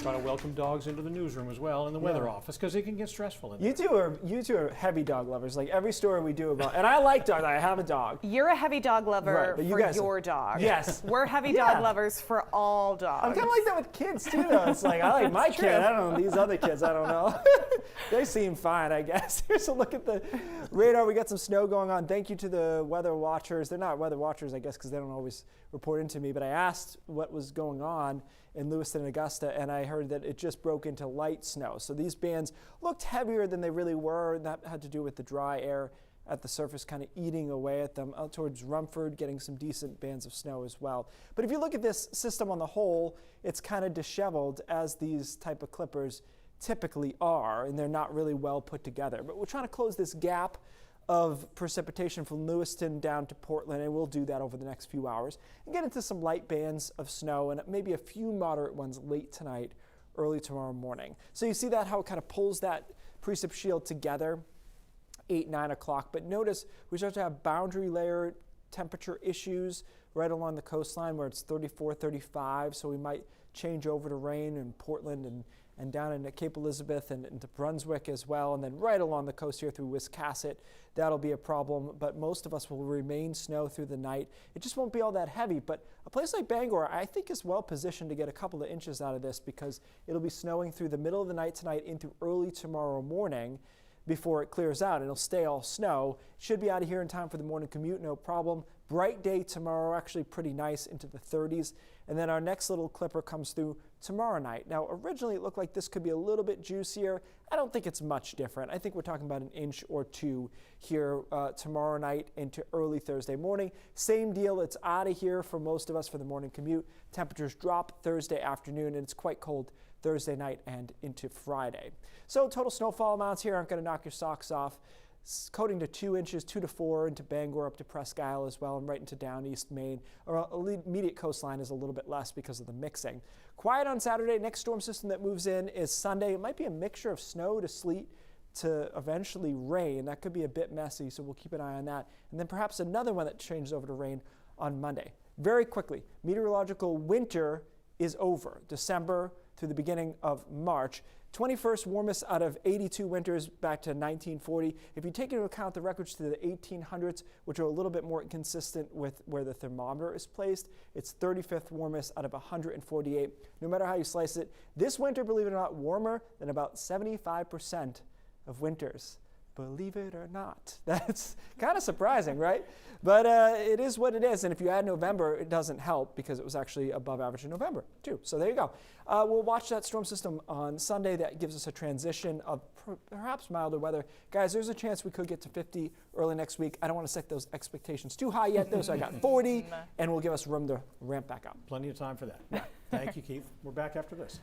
Try to welcome dogs into the newsroom as well in the weather office because it can get stressful in there. You two are heavy dog lovers. Like every story we do about, and I like dogs. I have a dog. You're a heavy dog lover right, for your dog. Yes. We're heavy dog lovers for all dogs. I'm kind of like that with kids too, though. It's like I like my kid. I don't know these other kids. I don't know. They seem fine, I guess. Here's a look at the radar. We got some snow going on. Thank you to the weather watchers. They're not weather watchers, I guess, because they don't always report into me. But I asked what was going on in Lewiston and Augusta, and I heard that it just broke into light snow. So these bands looked heavier than they really were, and that had to do with the dry air at the surface kind of eating away at them. Out towards Rumford, getting some decent bands of snow as well. But if you look at this system on the whole, it's kind of disheveled, as these type of clippers typically are, and they're not really well put together. But we're trying to close this gap of precipitation from Lewiston down to Portland, and we'll do that over the next few hours and get into some light bands of snow and maybe a few moderate ones late tonight, early tomorrow morning. So you see that how it kind of pulls that precip shield together 8, 9 o'clock. But notice we start to have boundary layer temperature issues right along the coastline where it's 34, 35. So we might change over to rain in Portland and down into Cape Elizabeth and into Brunswick as well, and then right along the coast here through Wiscasset. That'll be a problem, but most of us will remain snow through the night. It just won't be all that heavy, but a place like Bangor, I think, is well positioned to get a couple of inches out of this because it'll be snowing through the middle of the night tonight into early tomorrow morning before it clears out. It'll stay all snow. Should be out of here in time for the morning commute, no problem. Bright day tomorrow, actually pretty nice, into the 30s. And then our next little clipper comes through tomorrow night. Now, originally it looked like this could be a little bit juicier. I don't think it's much different. I think we're talking about an inch or two here tomorrow night into early Thursday morning. Same deal, it's out of here for most of us for the morning commute. Temperatures drop Thursday afternoon, and it's quite cold Thursday night and into Friday. So total snowfall amounts here aren't going to knock your socks off. Coating to 2 inches, 2 to 4 into Bangor up to Presque Isle as well, and right into down East Maine. Our immediate coastline is a little bit less because of the mixing. Quiet on Saturday. Next storm system that moves in is Sunday. It might be a mixture of snow to sleet to eventually rain. That could be a bit messy, so we'll keep an eye on that. And then perhaps another one that changes over to rain on Monday. Very quickly, meteorological winter is over. December through the beginning of March. 21st warmest out of 82 winters back to 1940. If you take into account the records to the 1800s, which are a little bit more consistent with where the thermometer is placed, it's 35th warmest out of 148. No matter how you slice it, this winter, believe it or not, warmer than about 75% of winters. Believe it or not. That's kind of surprising, right? But it is what it is. And if you add November, it doesn't help because it was actually above average in November, too. So there you go. We'll watch that storm system on Sunday. That gives us a transition of perhaps milder weather. Guys, there's a chance we could get to 50 early next week. I don't want to set those expectations too high yet, though, so I got 40, and will give us room to ramp back up. Plenty of time for that. Yeah. Thank you, Keith. We're back after this.